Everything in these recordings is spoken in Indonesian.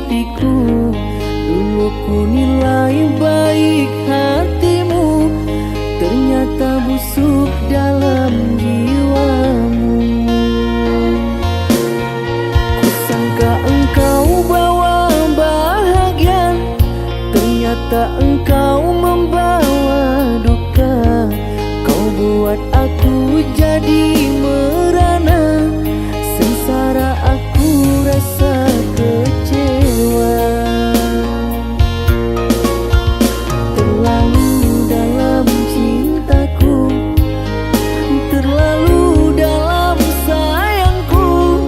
hatiku. Dulu ku nilai baik hatimu, ternyata busuk dalam jiwamu. Kusangka engkau bawa bahagia, ternyata engkau membawa duka. Kau buat aku jadi merana, sengsara aku rasa kecewa. Terlalu dalam cintaku, terlalu dalam sayangku,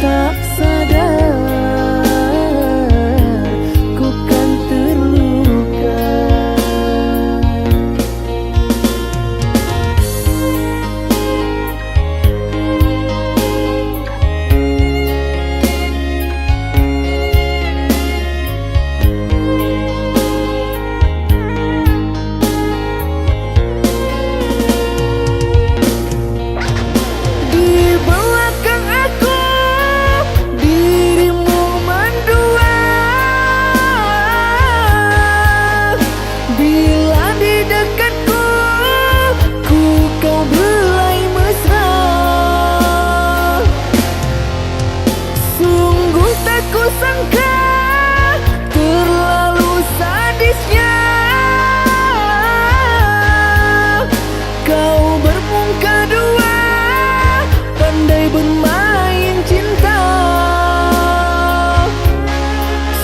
tak sadar ku kan terluka. Kusangka terlalu sadisnya kau bermuka dua, pandai bermain cinta.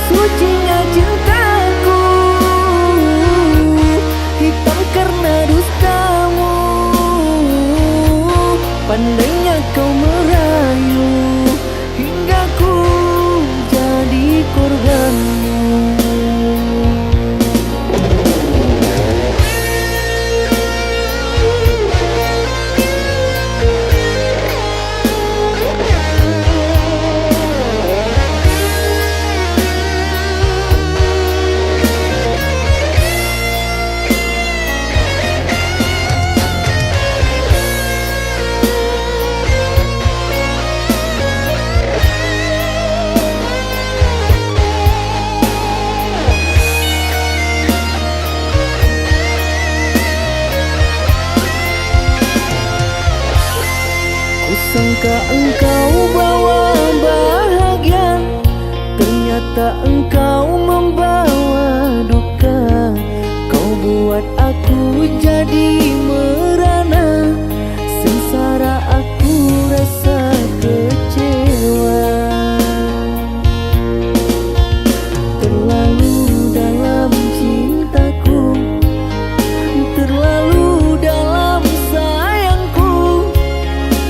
Sucinya cintaku hitam karena dustamu, pandainya kau merayu hingga ku jadi korbanmu. Kusangka engkau bawa bahagia, ternyata engkau membawa duka. Kau buat aku jadi merana, sengsara aku rasa kecewa. Terlalu dalam cintaku, terlalu dalam sayangku,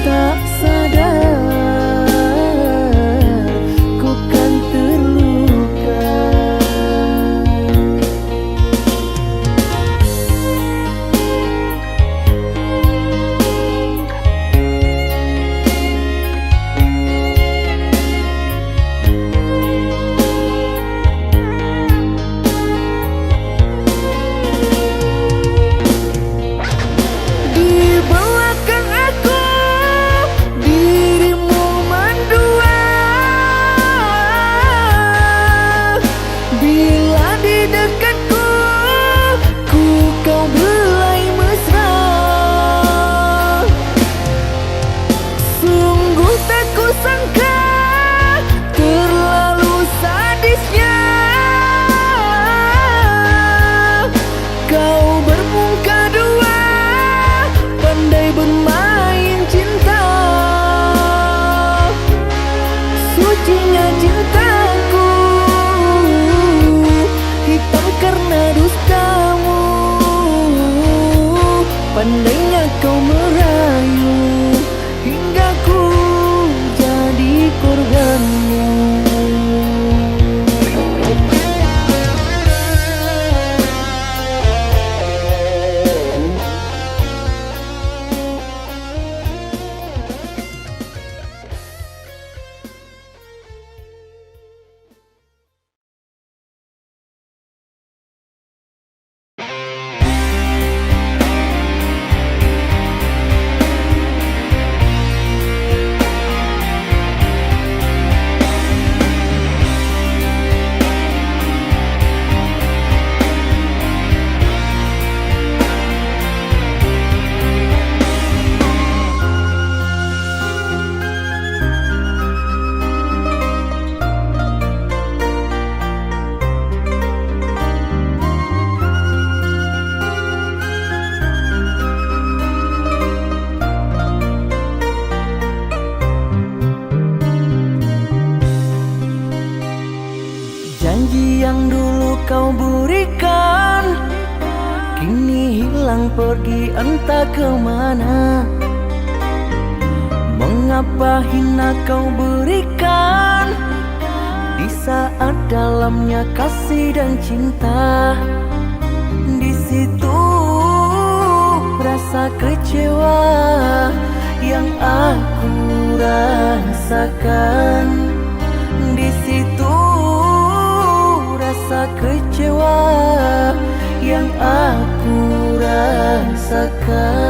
tak sadar ku kan terluka. hilang pergi entah kemana. Mengapa hina kau berikan di saat dalamnya kasih dan cinta. Di situ rasa kecewa yang aku rasakan. Di situ rasa kecewa yang aku rasakan.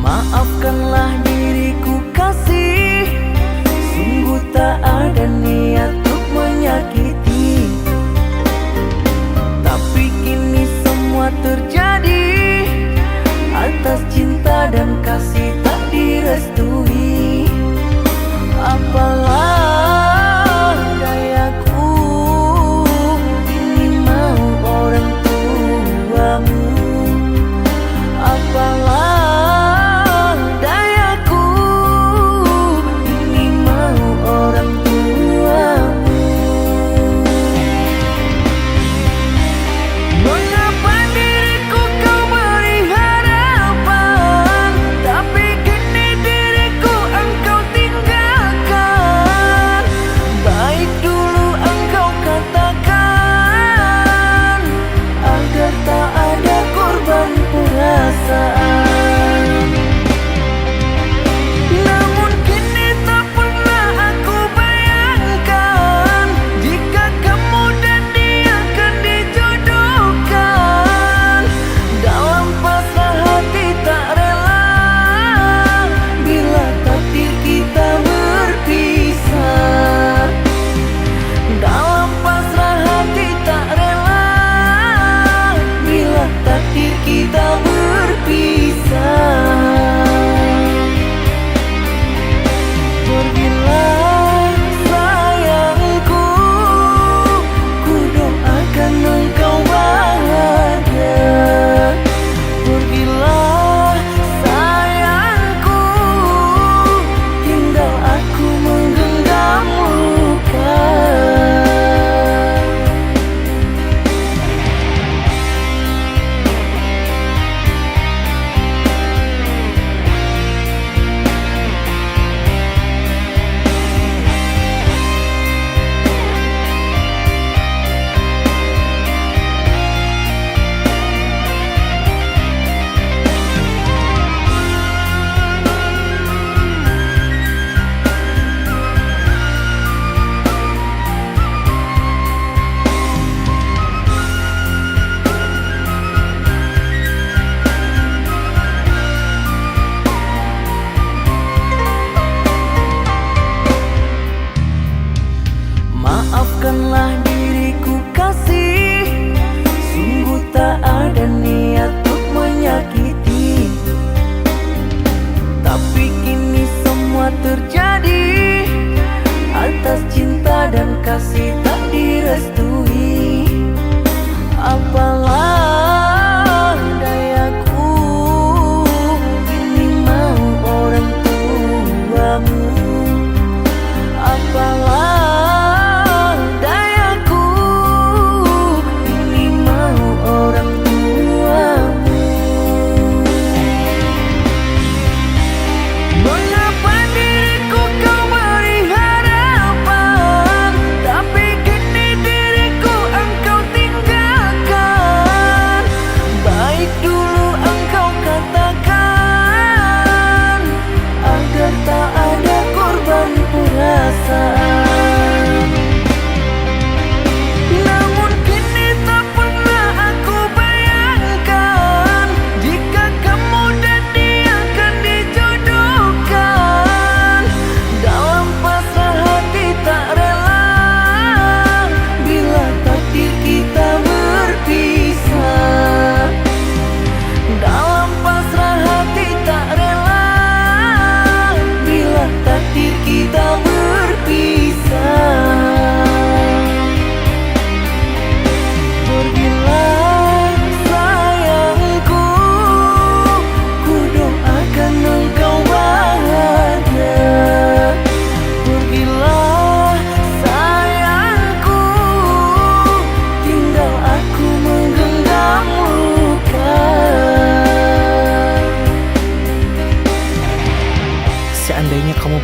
Maafkanlah diriku kasih, sungguh tak ada niat untuk menyakiti. Tapi kini semua terjadi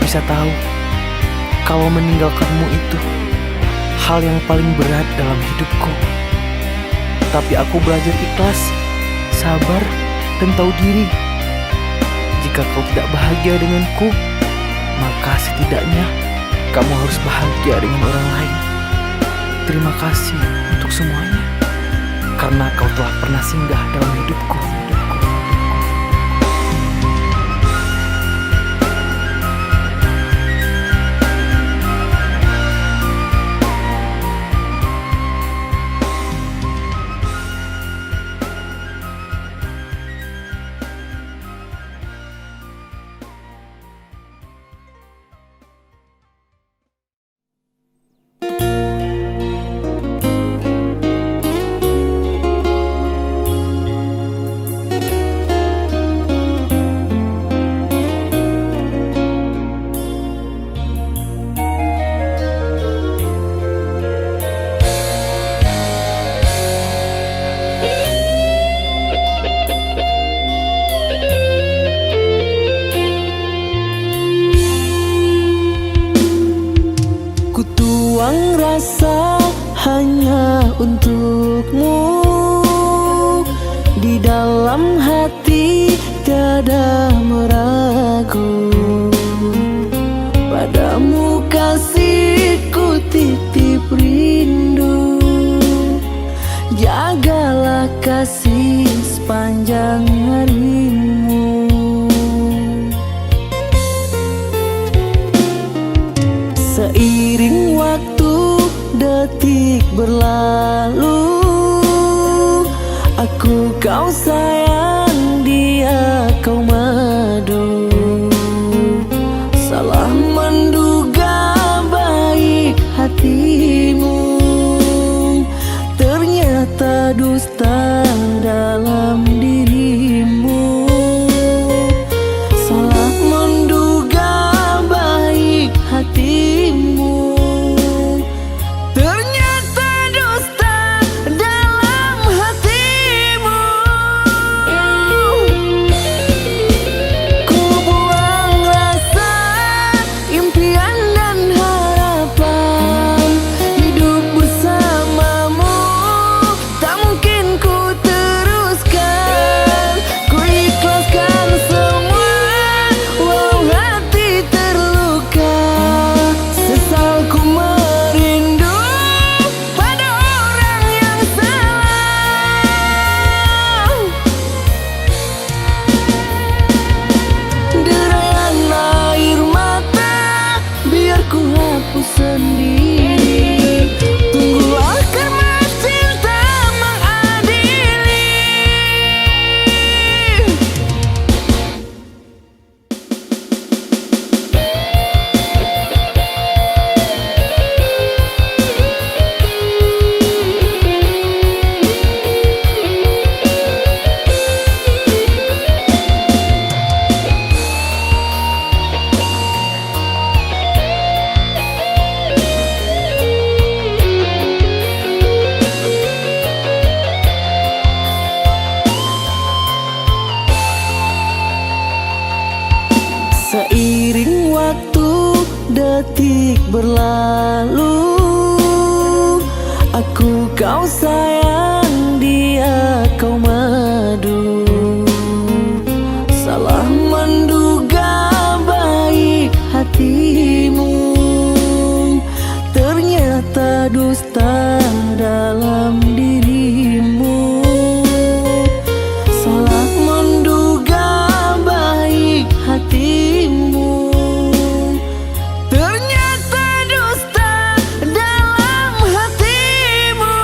bisa tahu kalau meninggalkanmu itu hal yang paling berat dalam hidupku. Tapi aku belajar ikhlas, sabar, dan tahu diri. Jika kau tidak bahagia denganku, maka setidaknya kamu harus bahagia dengan orang lain. Terima kasih untuk semuanya, karena kau telah pernah singgah dalam hidupku. Tuang rasa hanya untukmu, di dalam hati tiada meragu. Padamu kasihku titip rindu, jagalah kasih sepanjang harimu. Seiring waktu detik berlalu, aku kau sayang, dia kau madu. Salah menduga baik hatimu, ternyata dusta dalam dirimu. Salah menduga baik hatimu, ternyata dusta dalam hatimu. Ku buang rasa, impian dan harapan, hidup bersamamu tak mungkin ku teruskan. Ku ikhlaskan semua, walau hati terluka. Sesal ku merindu pada orang yang salah. Derayan air mata biar ku hapus sendiri. Tunggulah karena cinta mengadili. Seiring waktu detik berlalu, aku kau sayang, dia kau madu. Salah menduga baik hatimu, ternyata dusta dalam dirimu. Salah menduga baik hatimu, ternyata dusta dalam hatimu.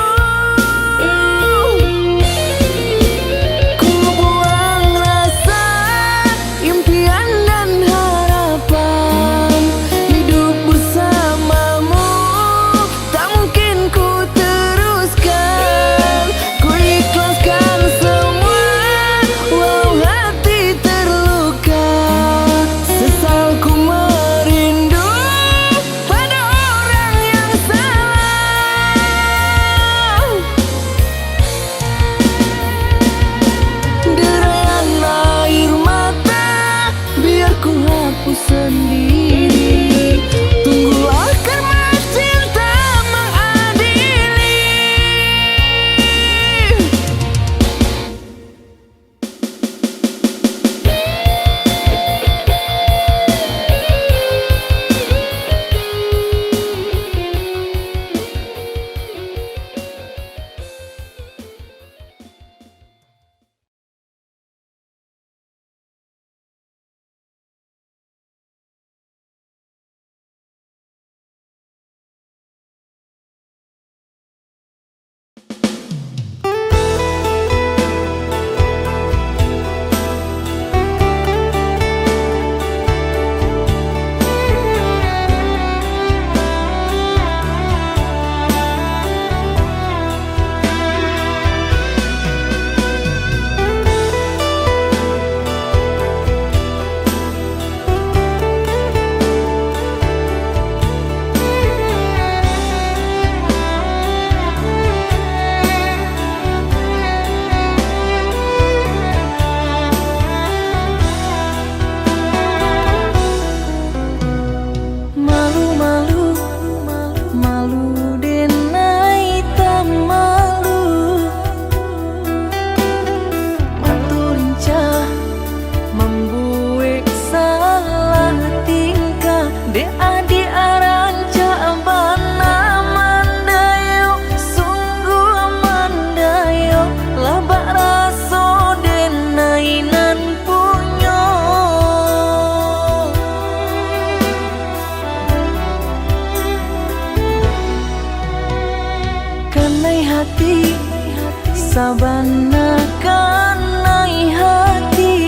sabana kanai hati,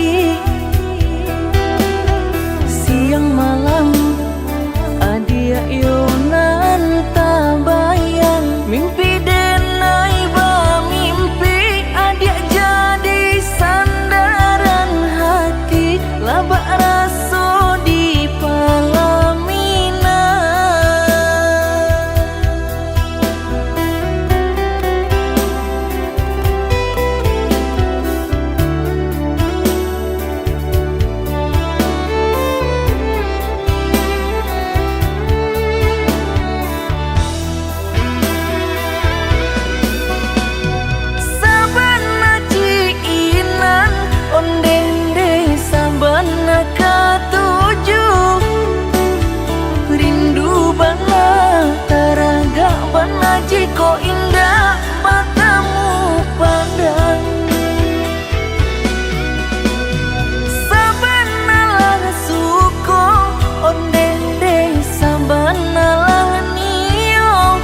siang malam adia yonan tabayang, mimpi denai ba mimpi adia jadi sandaran hati, laba raso di palamina. Sabana ciinan ondeng sabana katujuh, rindu bana taraga bana jiko indah matamu pandang. Sabana lah suko ondeng sabana lah nio,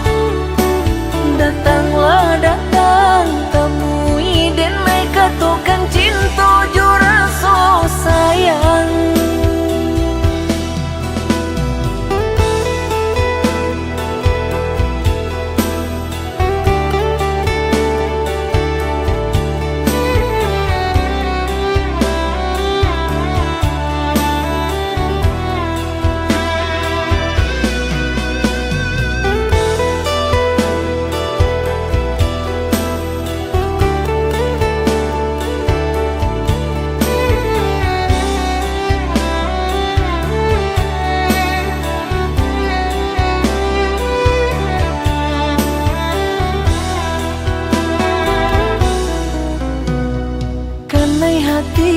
datanglah datang temui denai katokan cinta juraso sayang. Kanai hati,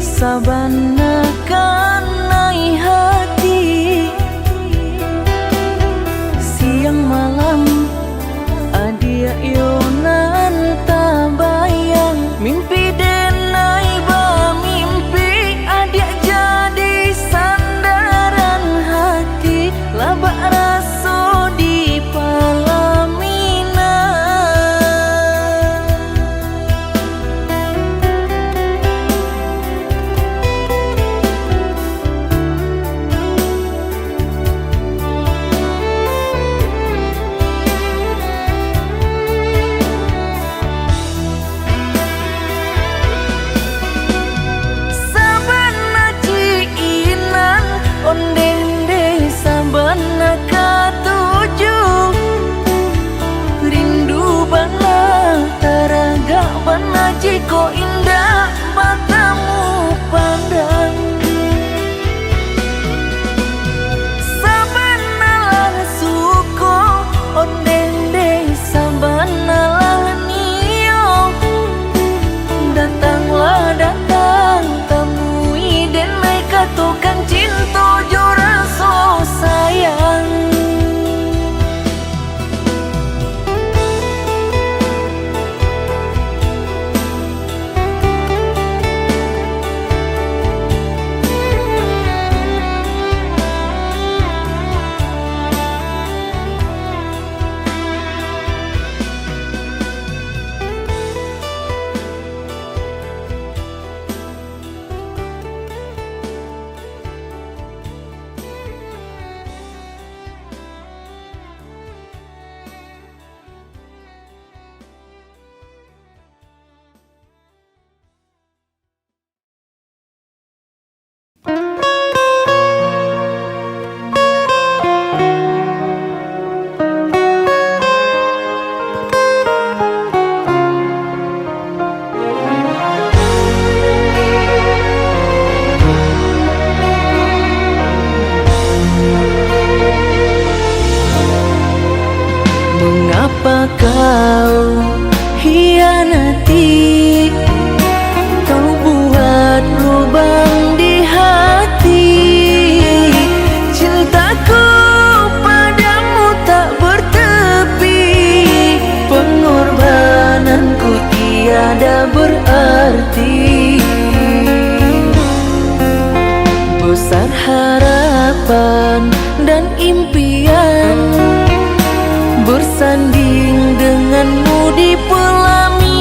sabana kanai hati, siang malam adia yonan tabayang, mimpi denai ba mimpi adia jadi sandaran hati, laba raso di palamina. Sabana ciinan ondeng sabana katujuh, rindu bana taraga bana jiko indah matamu pandang. Sabana lah suko ondeng sabana lah nio, datanglah datang temui denai katokan cinta juraso sayang. Mengapa kau hianati, kau buat lubang di hati, cintaku padamu tak bertepi, pengorbananku tiada berarti. Besar harapan dan impian bersanding denganmu di pelaminan.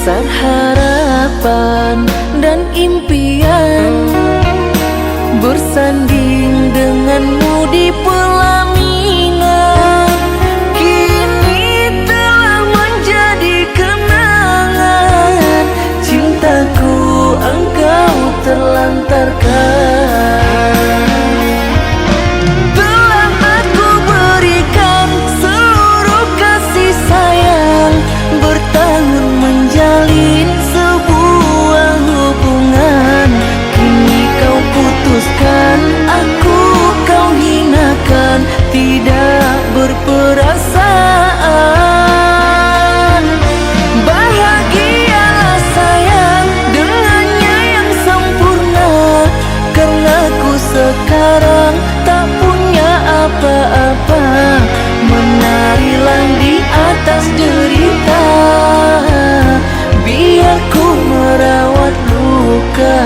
besar harapan dan impian, bersanding denganmu di pelaminan. Kini telah menjadi kenangan, cintaku engkau terlantarkan. Telah aku berikan seluruh kasih sayang, bertahun menjalin sebuah hubungan. Kini kau putuskan, aku kau hinakan, tidak berperasaan. Bahagialah sayang dengannya yang sempurna, karena ku sekarang tak punya apa-apa. Menarilah di atas derita, biar ku merawat luka.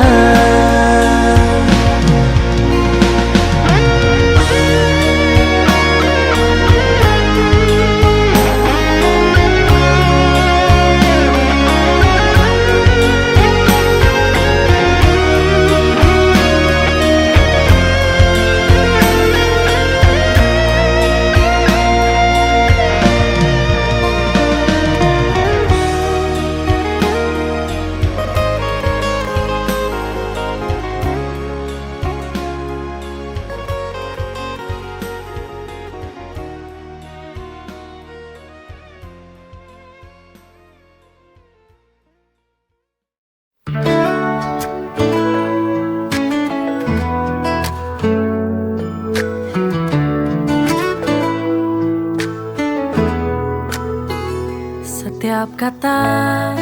Setiap kata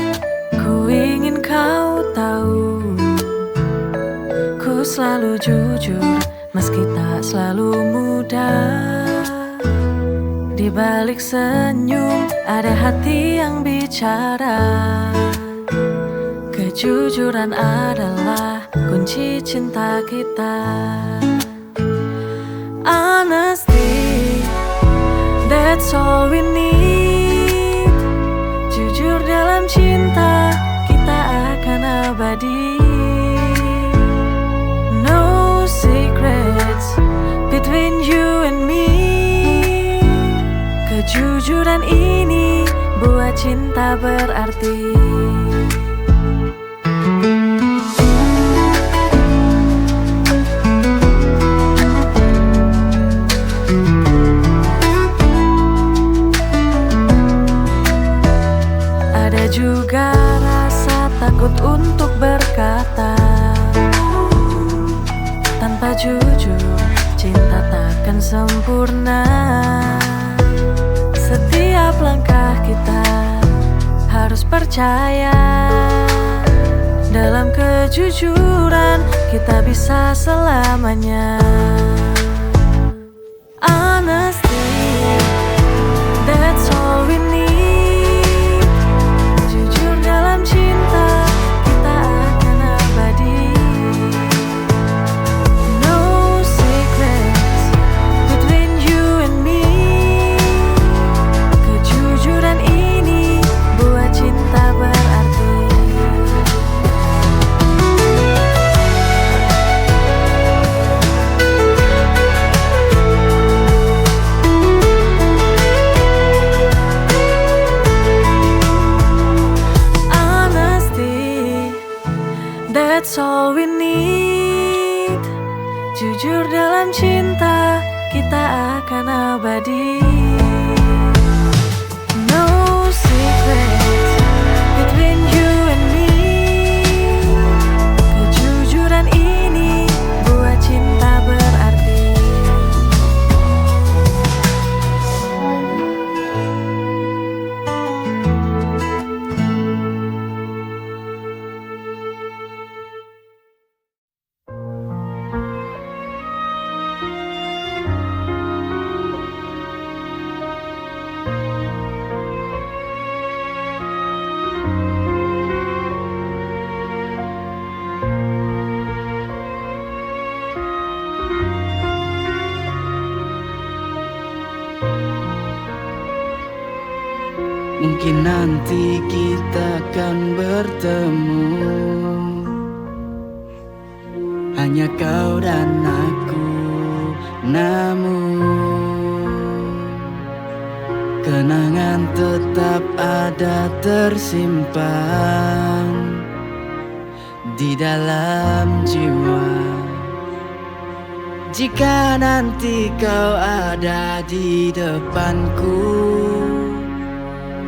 ku ingin kau tahu, ku selalu jujur meski tak selalu mudah. Di balik senyum ada hati yang bicara. Kejujuran adalah kunci cinta kita. Honesty, that's all we need. Jujur dalam cinta, kita akan abadi. No secrets between you and me. Kejujuran ini buat cinta berarti. Ada juga rasa takut untuk berkata. Tanpa jujur, cinta takkan sempurna. Setiap langkah kita harus percaya. Dalam kejujuran kita bisa selamanya. Honesty, that's all we need. Jujur dalam cinta, kita akan abadi. No secrets between you and me. Kejujuran ini buat cinta berarti. Honesty, that's all we need. Jujur dalam cinta, kita akan abadi. No secrets between you and me. Kejujuran ini buat cinta berarti. Mungkin nanti kita akan bertemu, hanya kau dan aku. Namun kenangan tetap ada tersimpan di dalam jiwa. Jika nanti kau ada di depanku,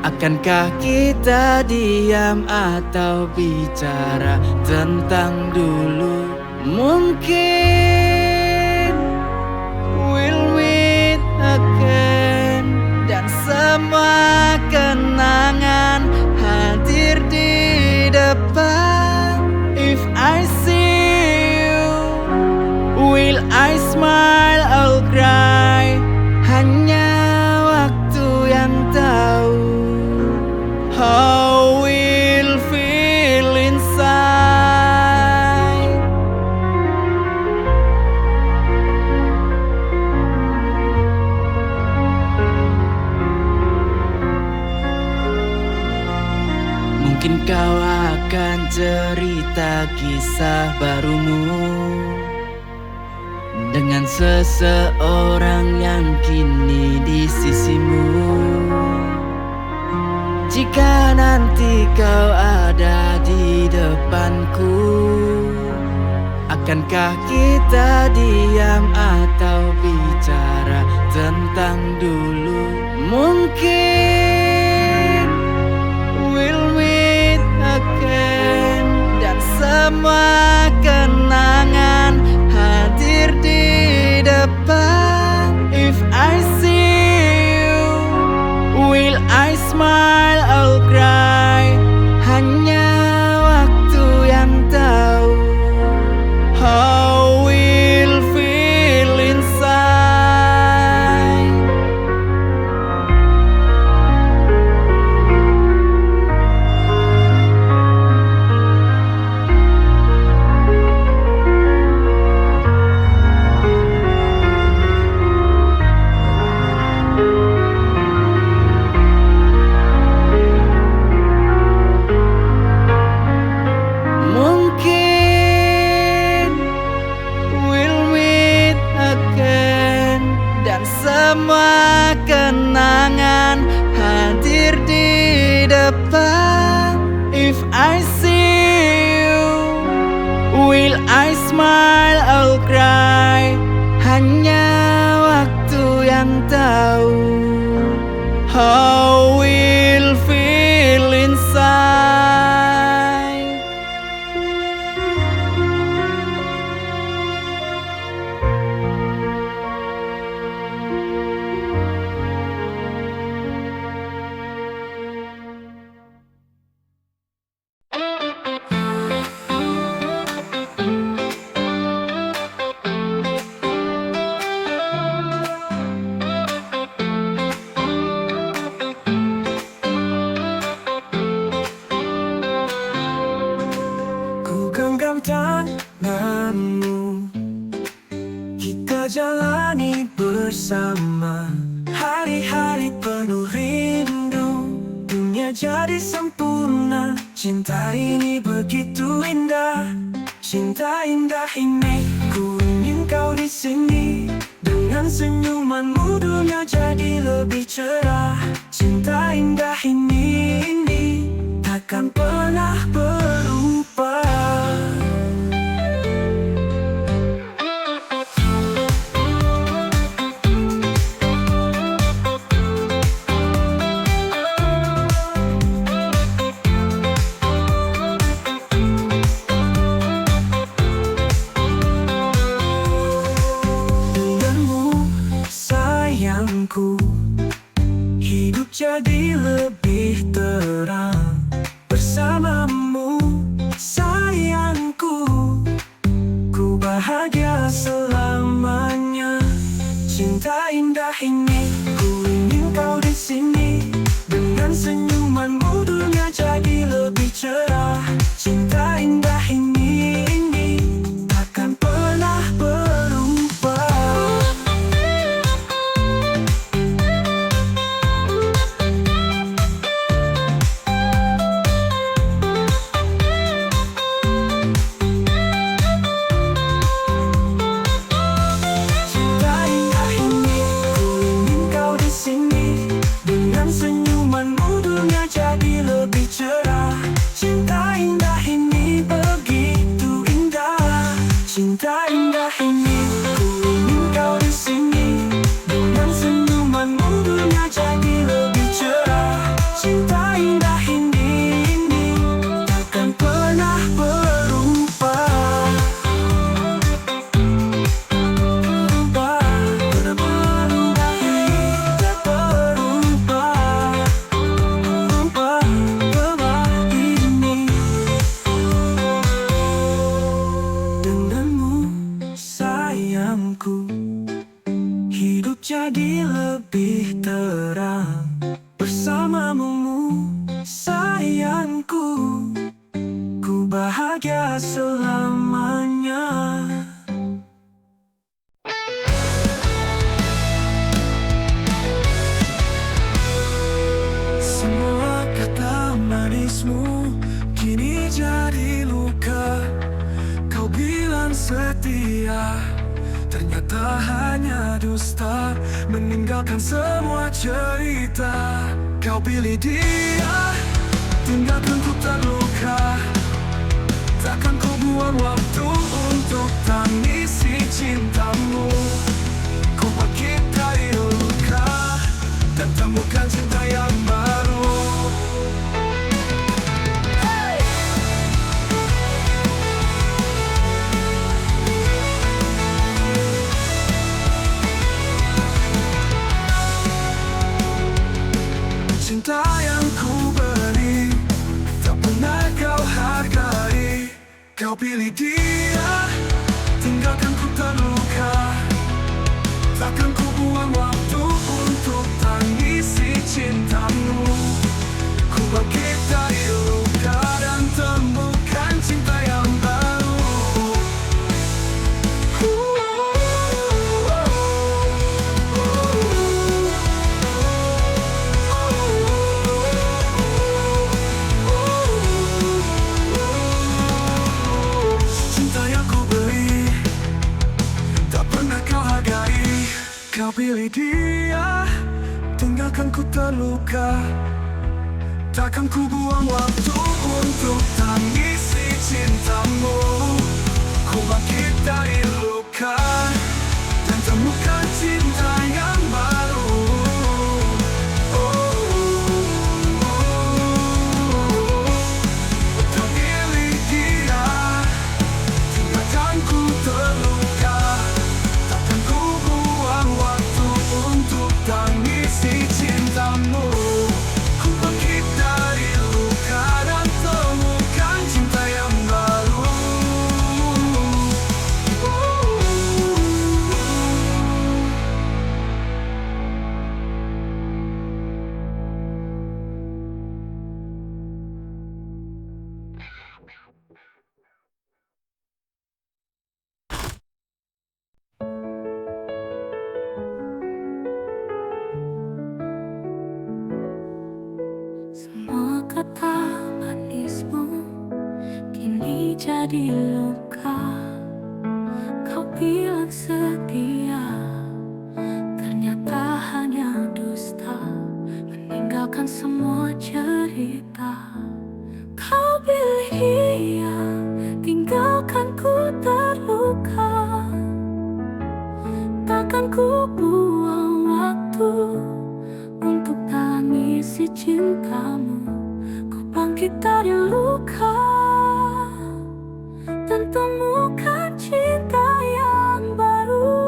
akankah kita diam atau bicara tentang dulu? Mungkin we'll meet again, dan semua kenangan hadir di depan. If I see you, will I smile or cry? Hanya waktu yang tahu how we'll feel inside. Mungkin kau akan cerita kisah barumu dengan seseorang yang kini di sisimu. Jika nanti kau ada di depanku, akankah kita diam atau bicara tentang dulu? Mungkin we'll meet again, dan semua kenangan hadir di depan. If I see you, will I smile or cry? Hanya waktu yang tahu how we'll feel inside. Mungkin we'll meet again, dan semua kenangan hadir di depan. If I see you, will I smile or cry? Hanya waktu yang tahu how we'll feel inside. Ku genggam tanganmu, kita jalani bersama hari-hari penuh rindu. Dunia jadi sempurna, cinta ini begitu indah. Cinta indah ini, ku ingin kau di sini. Dengan senyumanmu dunia jadi lebih cerah. Cinta indah ini takkan pernah berubah. Denganmu sayangku, hidup jadi lebih terang. Bersamamu sayangku, ku bahagia selamanya. Cinta indah ini, ku ingin kau di sini. Dengan senyumanmu dunia jadi lebih cerah. Cinta indah ini takkan pernah berubah. jadi lebih terang bersamamu sayangku. Ku bahagia selamanya. Semua kata manismu kini jadi luka. Kau bilang setia, ternyata hanya dusta. Meninggalkan semua cerita. Kau pilih dia, tinggalkan ku terluka. Takkan ku buang waktu untuk tangisi cintamu. Ku bangkit dari luka dan temukan cinta yang baru. Cinta yang ku beri tak pernah kau hargai. Kau pilih dia, tinggalkan ku terluka. Takkan ku buang waktu untuk tangisi cintamu. Ku bangkit dari luka dan temukan cinta yang baru. Kau pilih dia, tinggalkan ku terluka. Takkan ku buang waktu untuk tangisi cintamu. Ku bangkit dari luka dan temukan cinta yang baru. Kau pilih dia, tinggalkan ku terluka. Takkan ku buang waktu untuk tangisi cintamu. Ku bangkit dari luka dan temukan cinta yang baru. Semua kata manismu kini jadi luka. Kau bilang setia, ternyata hanya dusta. Meninggalkan semua cerita. Kau pilih dia, tinggalkan ku terluka. Takkan ku buang waktu untuk tangisi cintamu. Ku bangkit dari luka dan temukan cinta yang baru.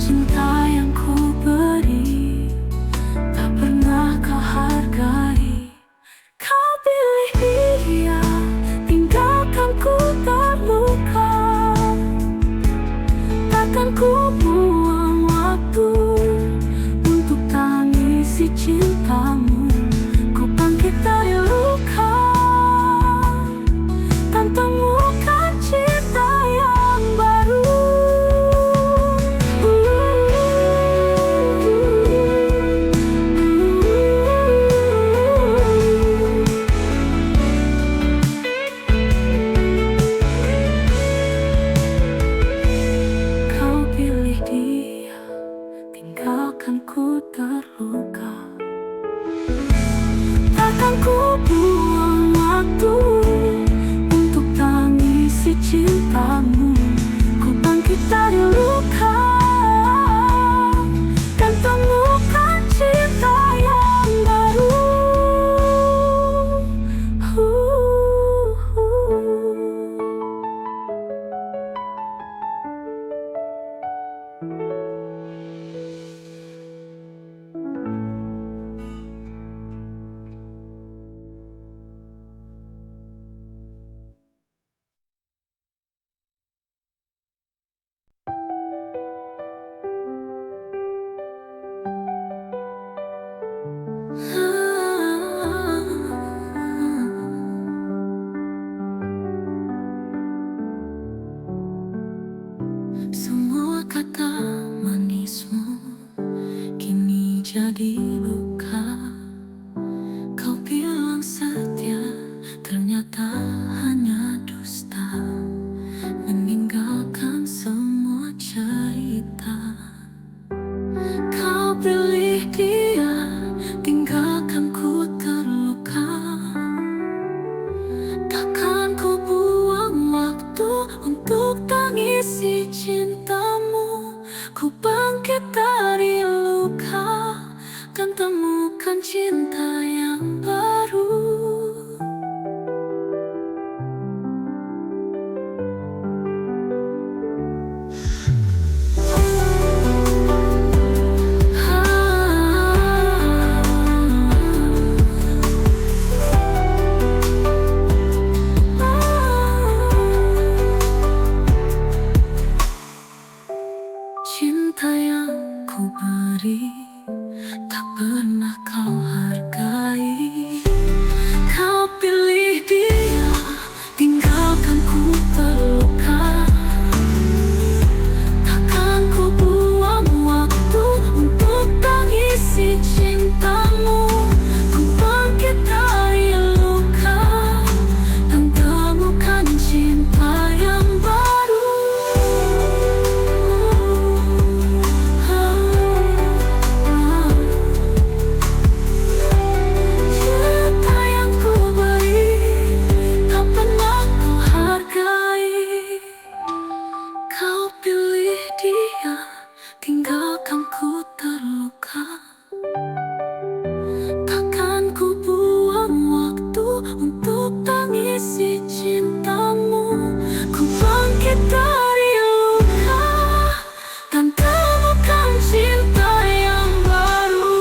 Cinta yang ku beri tak pernah cinta hanya dusta, meninggalkan semua cerita. Kau pilih dia, tinggalkan ku terluka. Takkan ku buang waktu untuk tangisi cintamu. Ku bangkit dari luka dan temukan cinta yang baru. Cinta yang ku beri tak pernah kau hargai. Kau pilih dia, tinggalkan ku terluka. Takkan ku buang waktu untuk tangisi cintamu. Ku bangkit dari luka dan temukan cinta yang baru. Cinta yang ku beri tak pernah kau hargai. Kau pilih dia, tinggalkan ku terluka. Takkan ku buang waktu untuk tangisi cintamu. Ku bangkit dari luka dan temukan cinta yang baru.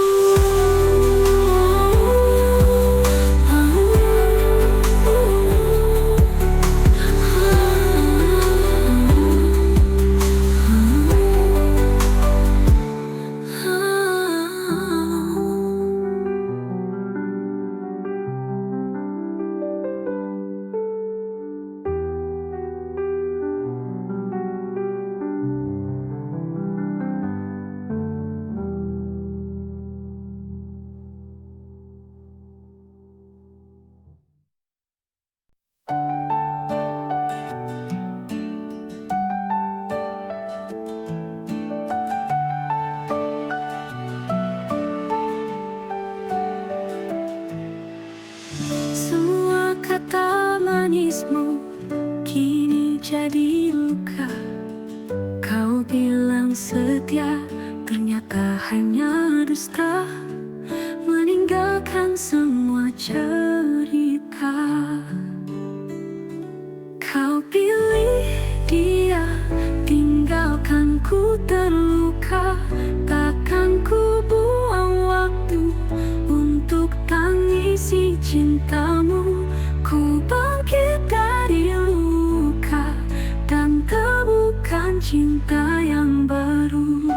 Semua kata manismu kini jadi luka. Kau bilang setia, ternyata hanya dusta, meninggalkan semua cerita. Kau pilih dia, tinggalkan ku terluka. Takkan ku buang waktu untuk tangisi cintamu. Ku bangkit dari luka dan temukan cinta yang baru.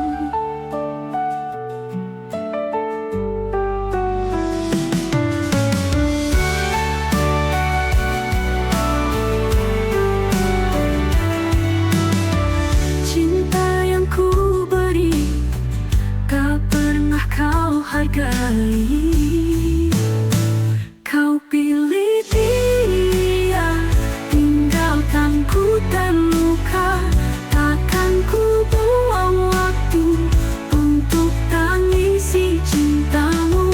Cinta yang ku beri tak pernah kau hargai. Kau pilih dia, tinggalkan ku terluka. Takkan ku buang waktu untuk tangisi cintamu.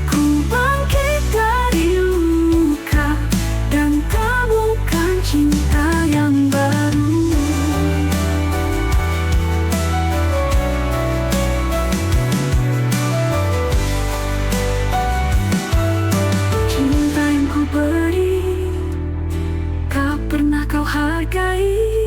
Ku bangkit dari luka dan temukan cinta yang baru. Cinta yang ku beri tak pernah kau hargai.